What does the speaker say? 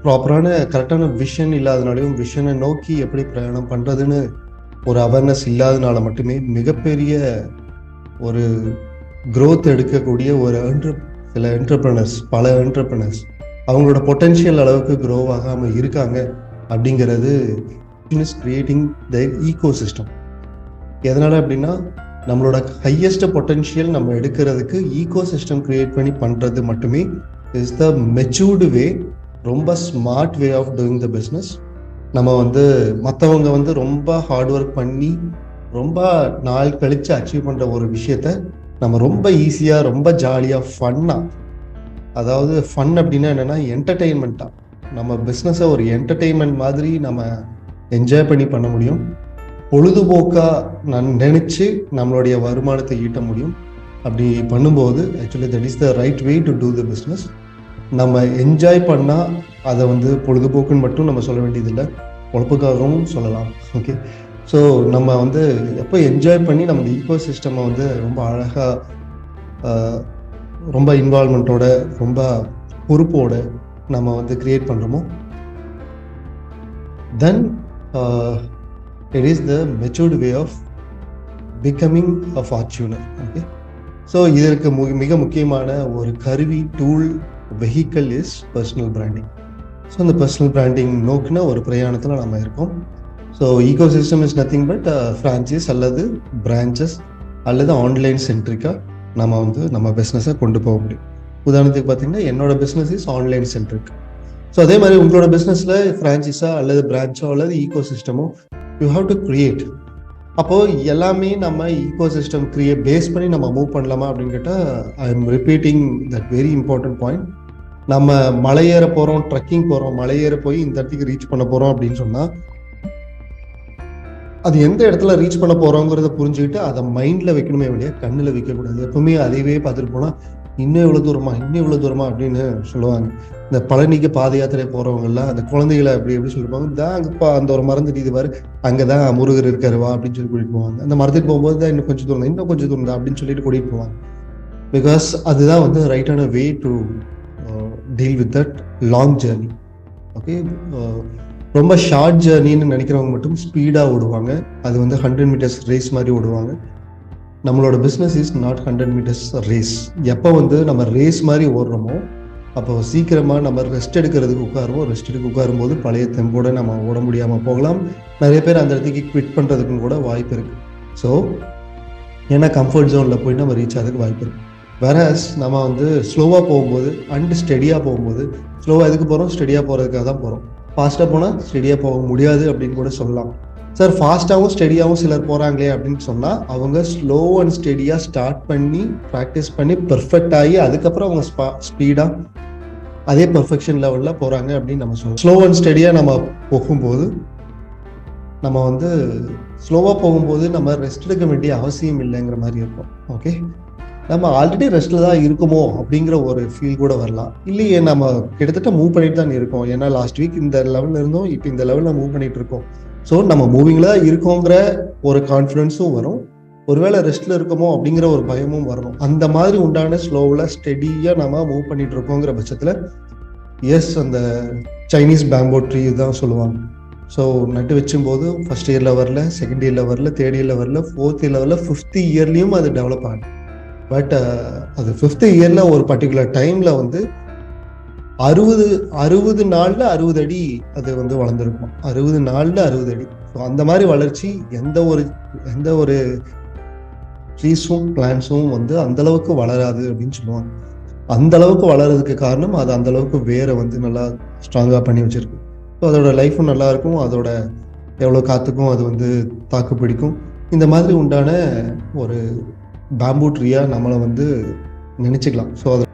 ப்ராப்பரான கரெக்டான விஷன் இல்லாதனாலையும் விஷனை நோக்கி எப்படி பிரயாணம் பண்ணுறதுன்னு ஒரு அவேர்னஸ் இல்லாதனால மட்டுமே மிகப்பெரிய ஒரு growth எடுக்கக்கூடிய சில பல என்டர்பிரனர்ஸ் அவங்களோட பொட்டென்ஷியல் அளவுக்கு க்ரோ ஆகாமல் இருக்காங்க அப்படிங்கிறது is creating the ecosystem. எதனால் அப்படின்னா நம்மளோட ஹையஸ்ட் பொட்டென்ஷியல் நம்ம எடுக்கிறதுக்கு ஈகோ சிஸ்டம் கிரியேட் பண்ணி பண்ணுறது மட்டுமே இஸ் த மெச்சூர்டு வே, ரொம்ப smart way of doing the business. நம்ம மற்றவங்க ரொம்ப ஹார்ட் ஒர்க் பண்ணி ரொம்ப நாள் கழித்து அச்சீவ் பண்ணுற ஒரு விஷயத்த நம்ம ரொம்ப ஈஸியாக ரொம்ப ஜாலியாக ஃபன்னாக, அதாவது ஃபன் அப்படின்னா என்னென்னா என்டர்டெயின்மெண்ட்டாக, நம்ம பிஸ்னஸை ஒரு என்டர்டெயின்மெண்ட் மாதிரி நம்ம என்ஜாய் பண்ணி பண்ண முடியும். பொழுதுபோக்காக நான் நினச்சி நம்மளுடைய வருமானத்தை ஈட்ட முடியும். அப்படி பண்ணும்போது actually that is the right way to do the business. நம்ம என்ஜாய் பண்ணால் அதை பொழுதுபோக்குன்னு மட்டும் நம்ம சொல்ல வேண்டியதில்லை, பொழப்புக்காகவும் சொல்லலாம். ஓகே, ஸோ நம்ம எப்போ என்ஜாய் பண்ணி நம்ம ஈகோ சிஸ்டமை ரொம்ப அழகாக ரொம்ப இன்வால்மெண்ட்டோட ரொம்ப பொறுப்போட நம்ம கிரியேட் பண்ணுறோமோ then it is the matured way of becoming a fortuner. Okay, so இதற்கு மிக முக்கியமான ஒரு கருவி, tool, vehicle is personal branding. So அந்த பர்சனல் பிராண்டிங் நோக்கின ஒரு பிரயாணத்தில் நம்ம இருக்கோம். So ecosystem is nothing but franchise அல்லது பிரான்ச்சஸ் அல்லது ஆன்லைன் சென்ட்ரிக்காக நம்ம பிஸ்னஸை கொண்டு போக முடியும். உதாரணத்துக்கு பார்த்தீங்கன்னா என்னோட business is online centric. So அதே மாதிரி உங்களோட பிஸ்னஸில் ஃப்ரான்ச்சைஸா அல்லது பிரான்ச்சோ அல்லது ஈகோ சிஸ்டமோ யூ ஹாவ் டு கிரியேட். அப்போது எல்லாமே நம்ம ஈகோ சிஸ்டம் பேஸ் பண்ணி நம்ம மூவ் பண்ணலாமா அப்படின்னு கேட்டால் I am repeating that very important point. நம்ம மலையேற போகிறோம், ட்ரெக்கிங் போகிறோம், மலையேற போய் இந்த இடத்துக்கு ரீச் பண்ண போகிறோம் அப்படின்னு சொன்னால் அது எந்த இடத்துல ரீச் பண்ண போகிறோங்கிறத புரிஞ்சுக்கிட்டு அதை மைண்டில் வைக்கணுமே வழியா கண்ணில் வைக்கக்கூடாது. எப்பவுமே அதையவே பார்த்துட்டு போனால் இன்னும் இவ்வளோ தூரமா அப்படின்னு சொல்லுவாங்க. இந்த பழனிக்கு பாத யாத்திரை போகிறவங்கலாம் அந்த குழந்தைகளை எப்படி சொல்லிருப்பாங்க, தான் அங்கேப்பா அந்த ஒரு மரம் தெரியுது பாரு, அங்கே தான் முருகர் இருக்காருவா அப்படின்னு சொல்லி கூட்டிகிட்டு போவாங்க. அந்த மரத்துக்கு போகும்போது தான் இன்னும் கொஞ்சம் தூரம் தான் அப்படின்னு சொல்லிட்டு கூட்டிகிட்டு போவாங்க. பிகாஸ் அதுதான் ரைட்டான way to deal with that long journey. Okay, ரொம்ப ஷார்ட் ஜேர்னின்னு நினைக்கிறவங்க மட்டும் ஸ்பீடாக ஓடுவாங்க. அது 100 மீட்டர்ஸ் ரேஸ் மாதிரி ஓடுவாங்க. நம்மளோட business is not 100 metres race. எப்போ நம்ம ரேஸ் மாதிரி ஓடுறோமோ அப்போ சீக்கிரமாக நம்ம ரெஸ்ட் எடுக்கிறதுக்கு உட்காரும்போது பழைய தெம்போட நம்ம ஓட முடியாமல் போகலாம். நிறைய பேர் அந்த இடத்துக்கு குவிட் பண்ணுறதுக்கும் கூட வாய்ப்பு இருக்குது. ஸோ ஏன்னா கம்ஃபர்ட் ஜோனில் போய் நம்ம ரீச் ஆகிறதுக்கு வாய்ப்பு இருக்குது. வேறஸ் நம்ம ஸ்லோவாக போகும்போது அண்ட் ஸ்டெடியாக போகும்போது, ஸ்லோவாக எதுக்கு போகிறோம், ஸ்டெடியாக போகிறதுக்காக தான் போகிறோம். ஃபாஸ்ட்டாக போனால் ஸ்டெடியாக போக முடியாது அப்படின்னு கூட சொல்லலாம். சார் ஃபாஸ்ட்டாகவும் ஸ்டெடியாகவும் சிலர் போகிறாங்களே அப்படின்னு சொன்னால் அவங்க ஸ்லோ அண்ட் ஸ்டெடியாக ஸ்டார்ட் பண்ணி ப்ராக்டிஸ் பண்ணி பெர்ஃபெக்ட் ஆகி அதுக்கப்புறம் அவங்க ஸ்பீடாக அதே பெர்ஃபெக்ஷன் லெவலில் போகிறாங்க அப்படின்னு நம்ம சொல்லலாம். ஸ்லோ அண்ட் ஸ்டெடியாக நம்ம போகும்போது நம்ம ஸ்லோவாக போகும்போது நம்ம ரெஸ்ட் எடுக்க வேண்டிய அவசியம் இல்லைங்கிற மாதிரி இருக்கும். ஓகே, நம்ம ஆல்ரெடி ரெஸ்ட்டில் தான் இருக்குமோ அப்படிங்கிற ஒரு ஃபீல் கூட வரலாம். இல்லையே, நம்ம கிட்டத்தட்ட மூவ் பண்ணிட்டு தான் இருக்கோம். ஏன்னா லாஸ்ட் வீக் இந்த லெவலில் இருந்தோம், இப்போ இந்த லெவலில் மூவ் பண்ணிட்டு இருக்கோம். ஸோ நம்ம மூவிங்கில் தான் இருக்கோங்கிற ஒரு கான்ஃபிடென்ஸும் வரும். ஒருவேளை ரெஸ்ட்டில் இருக்கோமோ அப்படிங்கிற ஒரு பயமும் வரணும். அந்த மாதிரி உண்டான ஸ்லோவில் ஸ்டெடியாக நம்ம மூவ் பண்ணிட்டு இருக்கோங்கிற பட்சத்தில் எஸ், அந்த சைனீஸ் பேம்போ ட்ரீ தான் சொல்லுவாங்க. ஸோ நட்டு வச்சும்போது ஃபர்ஸ்ட் இயரில் வரல, செகண்ட் இயரில் வரல, தேர்ட் இயரில் வரல, ஃபோர்த் இயரில் வரல, 5th இயர்லேயும் அது டெவலப் ஆகும். பட் அது 5th இயரில் ஒரு பர்டிகுலர் டைமில் 60 நாளில் 60 அடி அது வளர்ந்துருக்கும். 60 நாளில் 60 அடி. ஸோ அந்த மாதிரி வளர்ச்சி எந்த ஒரு ட்ரீஸும் பிளான்ஸும் அந்தளவுக்கு வளராது அப்படின்னு சொல்லுவாங்க. அந்தளவுக்கு வளர்றதுக்கு காரணம் அது அந்தளவுக்கு வேரை நல்லா ஸ்ட்ராங்காக பண்ணி வச்சிருக்கு. ஸோ அதோட லைஃப்பும் நல்லா இருக்கும், அதோட எவ்வளோ காற்றுக்கும் அது தாக்கு பிடிக்கும். இந்த மாதிரி உண்டான ஒரு பேம்பூ ட்ரீயாக நம்மளை நினச்சிக்கலாம். ஸோ அது